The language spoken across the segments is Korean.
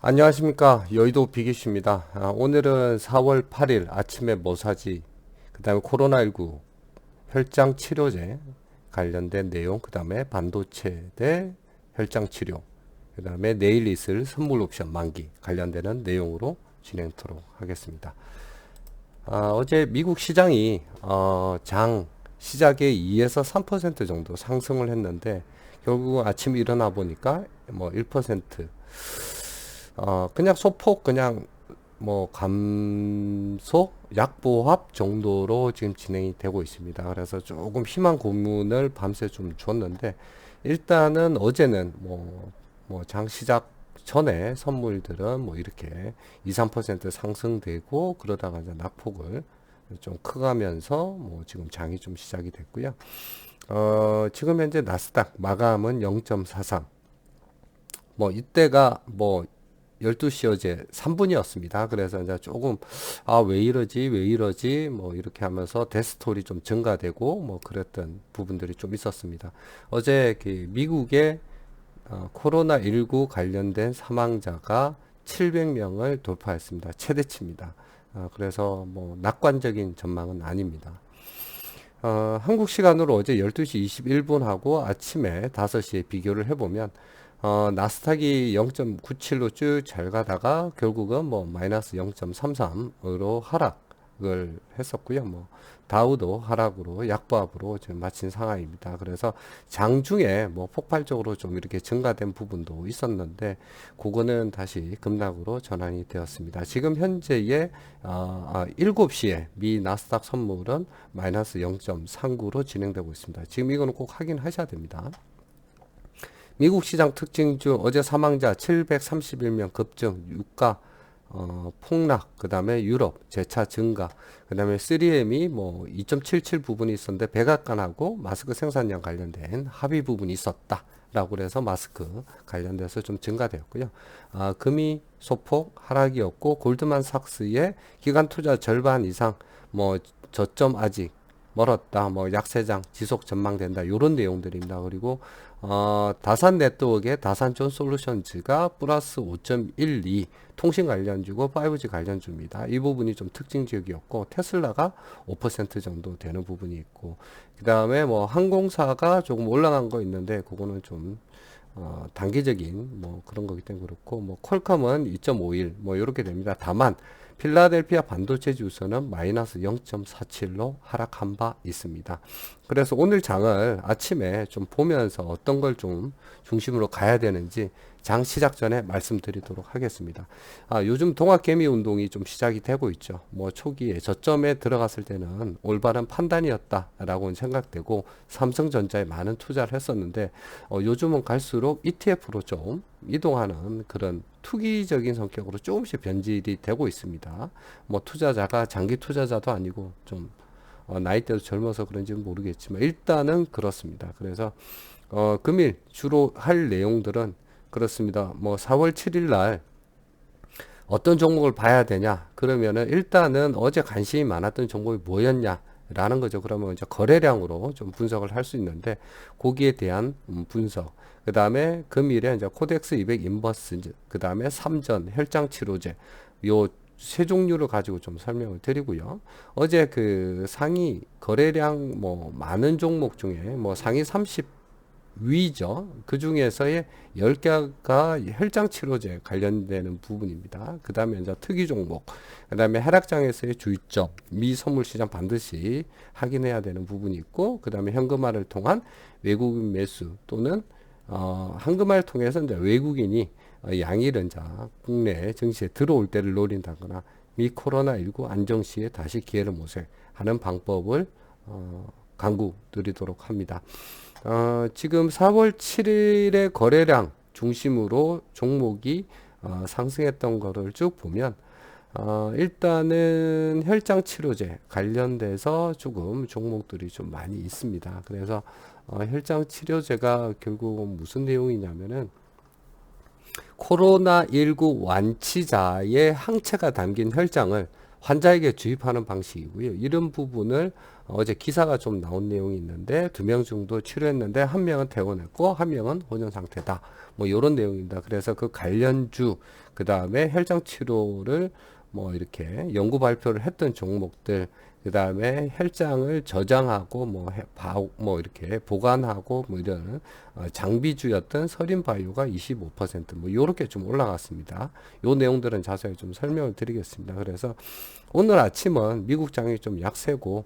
안녕하십니까. 여의도 비기슈입니다. 오늘은 4월 8일 아침에 뭐 사지, 그 다음에 코로나19 혈장 치료제 관련된 내용, 그 다음에 반도체 대 혈장 치료, 그 다음에 내일 있을 선물 옵션 만기 관련되는 내용으로 진행토록 하겠습니다. 어제 미국 시장이 장 시작에 2에서 3% 정도 상승을 했는데 결국 아침에 일어나 보니까 뭐 1%, 그냥 소폭 그냥 뭐 감소 약보합 정도로 지금 진행이 되고 있습니다. 그래서 조금 심한 고민을 밤새 좀 줬는데 일단은 어제는 뭐 장 시작 전에 선물들은 뭐 이렇게 2, 3% 상승되고 그러다가 이제 낙폭을 좀 커가면서 뭐 지금 장이 좀 시작이 됐고요. 지금 현재 나스닥 마감은 0.43. 뭐 이때가 뭐 12시 어제 3분이었습니다. 그래서 이제 조금 왜 이러지 왜 이러지 뭐 이렇게 하면서 데스톨이 좀 증가되고 뭐 그랬던 부분들이 좀 있었습니다. 어제 그 미국의 코로나19 관련된 사망자가 700명을 돌파했습니다. 최대치입니다. 그래서 뭐 낙관적인 전망은 아닙니다. 한국 시간으로 어제 12시 21분하고 아침에 5시에 비교를 해보면 나스닥이 0.97로 쭉 잘 가다가 결국은 뭐 마이너스 0.33으로 하락을 했었고요. 뭐 다우도 하락으로 약보합으로 지금 마친 상황입니다. 그래서 장중에 뭐 폭발적으로 좀 이렇게 증가된 부분도 있었는데 그거는 다시 급락으로 전환이 되었습니다. 지금 현재의 7시에 미 나스닥 선물은 마이너스 0.39로 진행되고 있습니다. 지금 이거는 꼭 확인하셔야 됩니다. 미국 시장 특징 중 어제 사망자 731명 급증, 유가 폭락, 그 다음에 유럽 재차 증가, 그 다음에 3M이 뭐 2.77 부분이 있었는데 백악관하고 마스크 생산량 관련된 합의 부분이 있었다. 라고 그래서 마스크 관련돼서 좀 증가되었고요. 금이 소폭 하락이었고 골드만삭스의 기간 투자 절반 이상 뭐 저점 아직 멀었다. 뭐 약세장 지속 전망된다. 요런 내용들입니다. 그리고 다산 네트워크의 다산존 솔루션즈가 플러스 5.12 통신 관련주고 5G 관련주입니다. 이 부분이 좀 특징 지역이었고 테슬라가 5% 정도 되는 부분이 있고 그 다음에 뭐 항공사가 조금 올라간 거 있는데 그거는 좀 단기적인 뭐 그런 거기 때문에 그렇고 뭐 퀄컴은 2.51 뭐 이렇게 됩니다. 다만 필라델피아 반도체 지수는 마이너스 0.47로 하락한 바 있습니다. 그래서 오늘 장을 아침에 좀 보면서 어떤 걸 좀 중심으로 가야 되는지 장 시작 전에 말씀드리도록 하겠습니다. 요즘 동학개미 운동이 좀 시작이 되고 있죠. 뭐 초기에 저점에 들어갔을 때는 올바른 판단이었다라고 생각되고 삼성전자에 많은 투자를 했었는데 요즘은 갈수록 ETF로 좀 이동하는 그런 투기적인 성격으로 조금씩 변질이 되고 있습니다. 뭐 투자자가 장기 투자자도 아니고 좀 나이대도 젊어서 그런지는 모르겠지만 일단은 그렇습니다. 그래서 금일 주로 할 내용들은 그렇습니다. 뭐 4월 7일 날 어떤 종목을 봐야 되냐? 그러면은 일단은 어제 관심이 많았던 종목이 뭐였냐? 라는 거죠. 그러면 이제 거래량으로 좀 분석을 할 수 있는데 거기에 대한 분석. 그 다음에 금일에 이제 코덱스 200 인버스, 그 다음에 삼전 혈장 치료제 요 세 종류를 가지고 좀 설명을 드리고요. 어제 그 상위 거래량 뭐 많은 종목 중에 뭐 상위 30 위죠. 그 중에서의 10개가 혈장 치료제 관련되는 부분입니다. 그 다음에 이제 특이 종목, 그 다음에 하락장에서의 주의점, 미 선물 시장 반드시 확인해야 되는 부분이 있고, 그 다음에 현금화를 통한 외국인 매수 또는 현금화를 통해서 이제 외국인이 양일은 자 국내 증시에 들어올 때를 노린다거나 미 코로나19 안정 시에 다시 기회를 모색하는 방법을 강구 드리도록 합니다. 지금 4월 7일의 거래량 중심으로 종목이 상승했던 거를 쭉 보면 일단은 혈장 치료제 관련돼서 조금 종목들이 좀 많이 있습니다. 그래서 혈장 치료제가 결국 무슨 내용이냐면은 코로나19 완치자의 항체가 담긴 혈장을 환자에게 주입하는 방식이고요. 이런 부분을 어제 기사가 좀 나온 내용이 있는데 2명 정도 치료했는데 1명은 퇴원했고 1명은 호전 상태다. 뭐 이런 내용입니다. 그래서 그 관련주 그 다음에 혈장 치료를 뭐 이렇게 연구 발표를 했던 종목들 그 다음에 혈장을 저장하고 뭐 이렇게 보관하고 뭐 이런 장비주였던 서린바이오가 25%뭐 요렇게 좀 올라갔습니다. 요 내용들은 자세히 좀 설명을 드리겠습니다. 그래서 오늘 아침은 미국장이 좀 약세고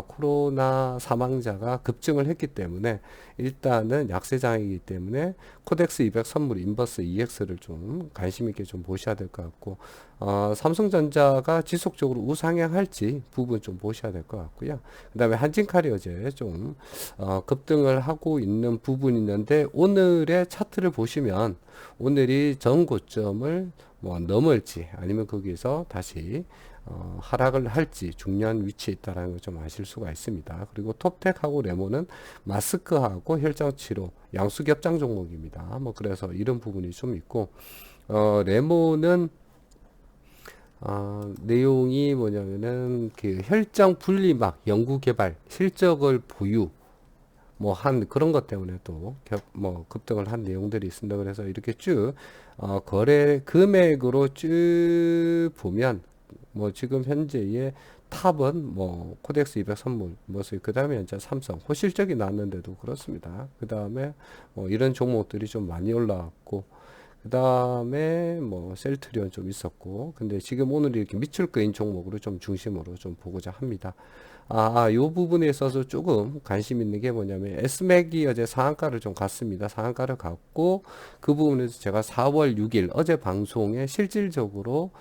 코로나 사망자가 급증을 했기 때문에 일단은 약세장이기 때문에 코덱스 200 선물 인버스 EX를 좀 관심 있게 좀 보셔야 될 것 같고 삼성전자가 지속적으로 우상향할지 부분 좀 보셔야 될 것 같고요. 그 다음에 한진칼이 어제 좀 급등을 하고 있는 부분이 있는데 오늘의 차트를 보시면 오늘이 전 고점을 뭐 넘을지 아니면 거기서 다시 하락을 할지 중요한 위치에 있다는 걸 좀 아실 수가 있습니다. 그리고 톱텍하고 레몬은 마스크하고 혈장치료 양수겹장 종목입니다. 뭐 그래서 이런 부분이 좀 있고 레몬은 내용이 뭐냐면은 그 혈장 분리막 연구개발 실적을 보유 뭐 한 그런 것 때문에 또 뭐 급등을 한 내용들이 있습니다. 그래서 이렇게 쭉 거래 금액으로 쭉 보면 뭐 지금 현재의 탑은 뭐 코덱스 200 선물 그 다음에 이제 삼성 호실적이 나왔는데도 그렇습니다. 그 다음에 뭐 이런 종목들이 좀 많이 올라왔고 그 다음에 뭐 셀트리온 좀 있었고 근데 지금 오늘 이렇게 밑줄 그인 종목으로 좀 중심으로 좀 보고자 합니다. 요 부분에 있어서 조금 관심 있는 게 뭐냐면 S맥이 어제 상한가를 좀 갔습니다. 상한가를 갔고 그 부분에서 제가 4월 6일 어제 방송에 실질적으로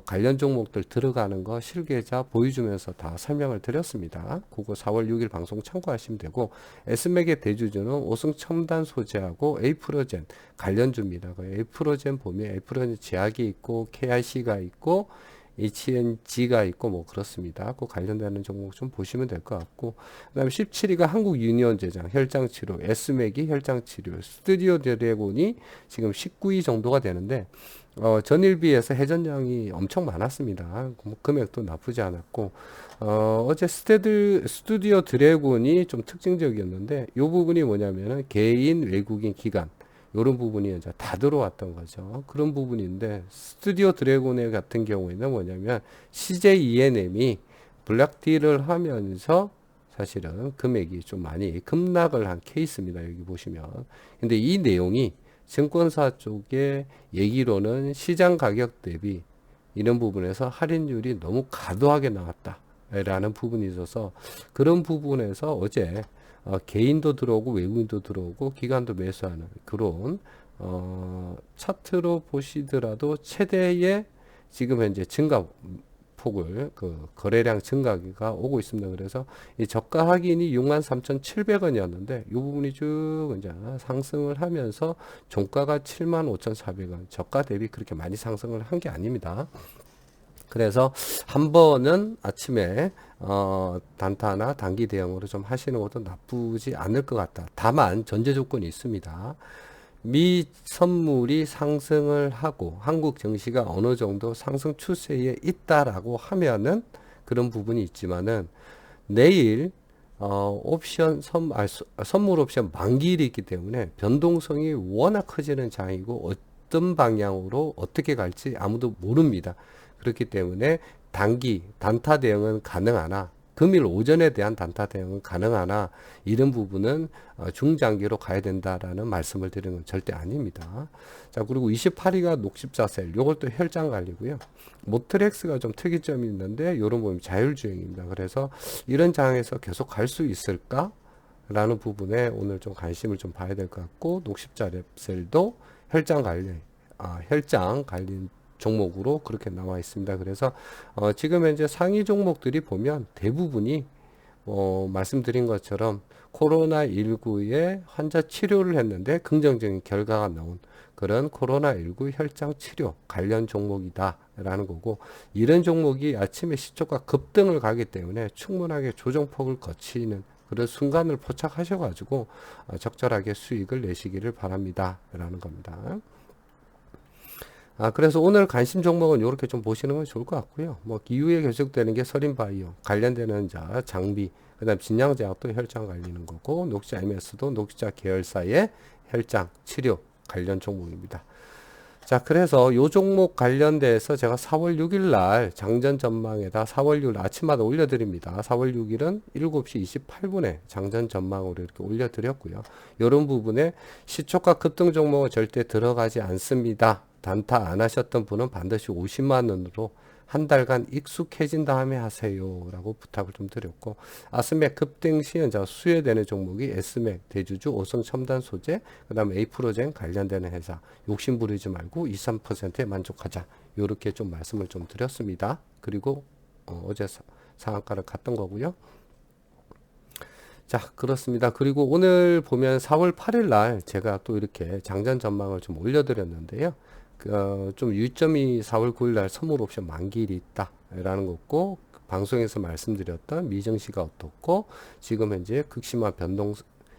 관련 종목들 들어가는 거 실계좌 보여주면서 다 설명을 드렸습니다. 그거 4월 6일 방송 참고하시면 되고 S맥의 대주주는 오승첨단 소재하고 에이프로젠 관련주입니다. 그 에이프로젠 보면 에이프로젠 제약이 있고 KIC가 있고 HNG가 있고 뭐 그렇습니다. 그 관련되는 종목 좀 보시면 될 것 같고 그 다음에 17위가 한국유니온제장 혈장치료 S맥이 혈장치료 스튜디오 드래곤이 지금 19위 정도가 되는데 전일비해서 회전량이 엄청 많았습니다. 금액도 나쁘지 않았고 어제 스튜디오 드래곤이 좀 특징적이었는데 이 부분이 뭐냐면은 개인 외국인 기관 이런 부분이 이제 다 들어왔던 거죠. 그런 부분인데 스튜디오 드래곤의 같은 경우에는 뭐냐면 CJ ENM이 블락딜을 하면서 사실은 금액이 좀 많이 급락을 한 케이스입니다. 여기 보시면. 근데 이 내용이 증권사 쪽의 얘기로는 시장 가격 대비 이런 부분에서 할인율이 너무 과도하게 나왔다. 라는 부분이 있어서 그런 부분에서 어제 개인도 들어오고 외국인도 들어오고 기관도 매수하는 그런 차트로 보시더라도 최대의 지금 현재 증가 폭을 그 거래량 증가가 오고 있습니다. 그래서 이 저가 확인이 63,700원이었는데 이 부분이 쭉 이제 상승을 하면서 종가가 75,400원 저가 대비 그렇게 많이 상승을 한 게 아닙니다. 그래서 한 번은 아침에 단타나 단기 대응으로 좀 하시는 것도 나쁘지 않을 것 같다. 다만 전제 조건이 있습니다. 미 선물이 상승을 하고 한국 증시가 어느 정도 상승 추세에 있다라고 하면은 그런 부분이 있지만은 내일 선물 옵션 만기일이 있기 때문에 변동성이 워낙 커지는 장이고 어떤 방향으로 어떻게 갈지 아무도 모릅니다. 그렇기 때문에 단타 대응은 가능하나 금일 오전에 대한 단타 대응은 가능하나 이런 부분은 중장기로 가야 된다라는 말씀을 드리는 건 절대 아닙니다. 자, 그리고 28위가 녹십자셀 요것도 혈장 관리고요. 모트렉스가 좀 특이점이 있는데 요런 부분 자율주행입니다. 그래서 이런 장에서 계속 갈 수 있을까? 라는 부분에 오늘 좀 관심을 좀 봐야 될 것 같고 녹십자셀도 혈장 관리 종목으로 그렇게 나와 있습니다. 그래서 지금 현재 상위 종목들이 보면 대부분이 말씀드린 것처럼 코로나19의 환자 치료를 했는데 긍정적인 결과가 나온 그런 코로나19 혈장 치료 관련 종목이다 라는 거고 이런 종목이 아침에 시초가 급등을 가기 때문에 충분하게 조정폭을 거치는 그런 순간을 포착하셔 가지고 적절하게 수익을 내시기를 바랍니다 라는 겁니다. 그래서 오늘 관심 종목은 이렇게 좀 보시는 건 좋을 것 같고요. 뭐 이후에 계속되는 게 설인바이오 관련되는 장비, 그다음 진양제약도 혈장 갈리는 거고, 녹자 MS도 녹자 계열사의 혈장 치료 관련 종목입니다. 자, 그래서 요 종목 관련돼서 제가 4월 6일 날 장전 전망에다 4월 6일 아침마다 올려드립니다. 4월 6일은 7시 28분에 장전 전망으로 이렇게 올려드렸고요. 이런 부분에 시초가 급등 종목은 절대 들어가지 않습니다. 단타 안 하셨던 분은 반드시 50만 원으로 한 달간 익숙해진 다음에 하세요 라고 부탁을 좀 드렸고, 아스맥 급등 시은 수혜되는 종목이 S맥, 대주주, 오성 첨단 소재, 그 다음에 에이프로젠 관련되는 회사, 욕심 부리지 말고 2, 3%에 만족하자, 요렇게 좀 말씀을 좀 드렸습니다. 그리고 어제 상한가를 갔던 거고요. 자, 그렇습니다. 그리고 오늘 보면 4월 8일 날 제가 또 이렇게 장전 전망을 좀 올려드렸는데요. 좀 유점이 4월 9일 날 선물 옵션 만기일이 있다 라는 거고, 방송에서 말씀드렸던 미정시가 어떻고, 지금 현재 극심한 변동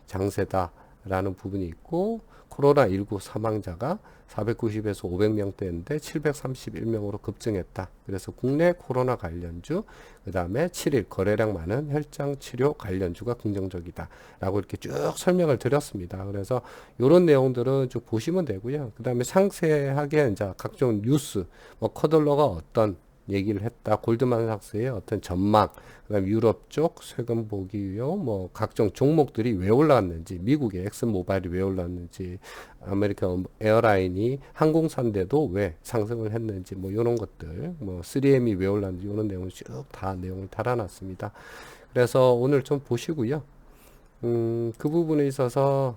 장세다 라는 부분이 있고, 코로나19 사망자가 490에서 500명대인데 731명으로 급증했다. 그래서 국내 코로나 관련주, 그 다음에 7일 거래량 많은 혈장 치료 관련주가 긍정적이다 라고 이렇게 쭉 설명을 드렸습니다. 그래서 이런 내용들은 쭉 보시면 되고요. 그 다음에 상세하게 이제 각종 뉴스, 뭐 커덜러가 어떤 얘기를 했다, 골드만삭스의 어떤 전망, 그다음 유럽 쪽 세금 보기요, 뭐 각종 종목들이 왜 올라갔는지, 미국의 엑슨모바일이 왜 올랐는지, 아메리칸 에어라인이 항공사인데도 왜 상승을 했는지, 뭐 이런 것들, 뭐 3M이 왜 올랐는지 이런 내용을 쭉 다 내용을 달아놨습니다. 그래서 오늘 좀 보시고요. 그 부분에 있어서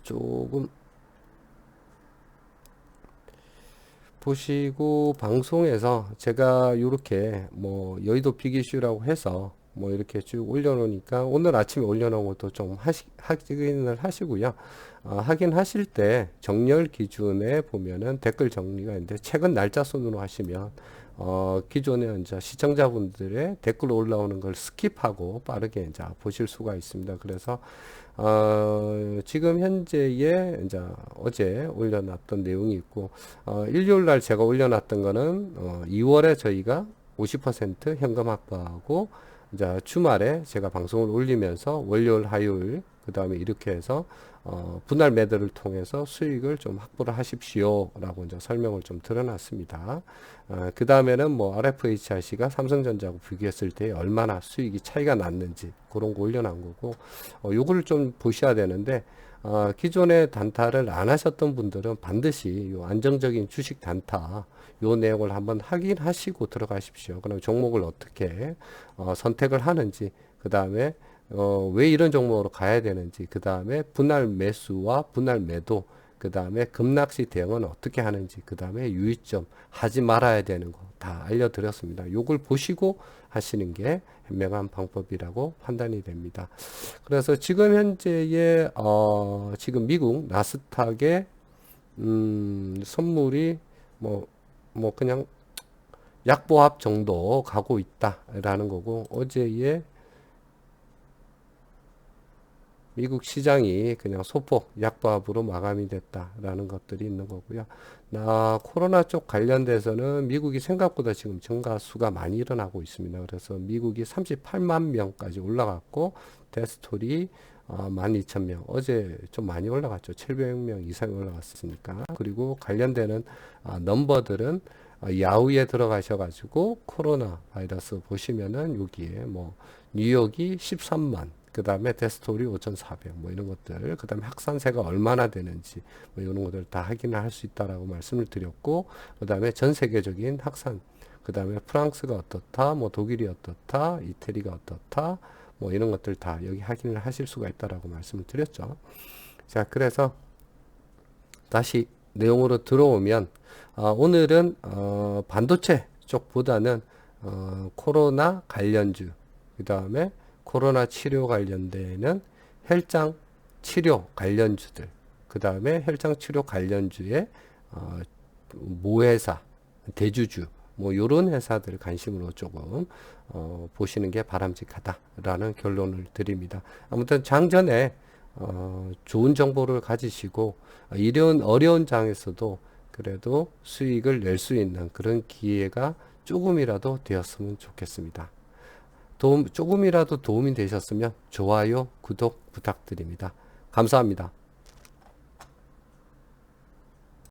조금 보시고, 방송에서 제가 이렇게 뭐 여의도 빅이슈라고 해서 뭐 이렇게 쭉 올려놓으니까 오늘 아침에 올려놓은 것도 좀 확인을 하시고요. 확인하실 때 정렬 기준에 보면은 댓글 정리가 있는데, 최근 날짜 순으로 하시면 기존에 이제 시청자분들의 댓글로 올라오는 걸 스킵하고 빠르게 이제 보실 수가 있습니다. 그래서 지금 현재에 이제 어제 올려놨던 내용이 있고, 일요일 날 제가 올려놨던 거는 2월에 저희가 50% 현금 확보하고, 이제 주말에 제가 방송을 올리면서 월요일, 화요일, 그 다음에 이렇게 해서 분할 매도를 통해서 수익을 좀 확보를 하십시오 라고 이제 설명을 좀 드려놨습니다. 그 다음에는 뭐 RFHRC가 삼성전자하고 비교했을 때 얼마나 수익이 차이가 났는지 그런 거 올려놓은 거고, 요거를 좀 보셔야 되는데, 기존에 단타를 안 하셨던 분들은 반드시 요 안정적인 주식 단타 요 내용을 한번 확인하시고 들어가십시오. 그럼 종목을 어떻게 선택을 하는지, 그 다음에 왜 이런 종목으로 가야 되는지, 그 다음에 분할 매수와 분할 매도, 그 다음에 급락시 대응은 어떻게 하는지, 그 다음에 유의점, 하지 말아야 되는 거 다 알려드렸습니다. 요걸 보시고 하시는 게 현명한 방법이라고 판단이 됩니다. 그래서 지금 현재의 지금 미국 나스닥의 선물이 뭐 그냥 약보합 정도 가고 있다라는 거고, 어제의 미국 시장이 그냥 소폭 약보합으로 마감이 됐다라는 것들이 있는 거고요. 코로나 쪽 관련돼서는 미국이 생각보다 지금 증가수가 많이 일어나고 있습니다. 그래서 미국이 38만 명까지 올라갔고, 데스톨이 12,000명, 어제 좀 많이 올라갔죠. 700명 이상이 올라갔으니까. 그리고 관련되는 넘버들은 야후에 들어가셔가지고 코로나 바이러스 보시면은 여기에 뭐 뉴욕이 13만, 그 다음에 데스톨이 5,400, 뭐 이런 것들, 그 다음에 확산세가 얼마나 되는지, 뭐 이런 것들 다 확인을 할 수 있다라고 말씀을 드렸고, 그 다음에 전 세계적인 확산, 그 다음에 프랑스가 어떻다, 뭐 독일이 어떻다, 이태리가 어떻다, 뭐 이런 것들 다 여기 확인을 하실 수가 있다라고 말씀을 드렸죠. 자, 그래서 다시 내용으로 들어오면, 오늘은 반도체 쪽보다는 코로나 관련주, 그 다음에 코로나 치료 관련되는 혈장 치료 관련주들, 그 다음에 혈장 치료 관련주의 모회사, 대주주, 뭐 요런 회사들 관심으로 조금 보시는 게 바람직하다라는 결론을 드립니다. 아무튼 장전에 좋은 정보를 가지시고 이런 어려운 장에서도 그래도 수익을 낼 수 있는 그런 기회가 조금이라도 되었으면 좋겠습니다. 조금이라도 도움이 되셨으면 좋아요, 구독 부탁드립니다. 감사합니다.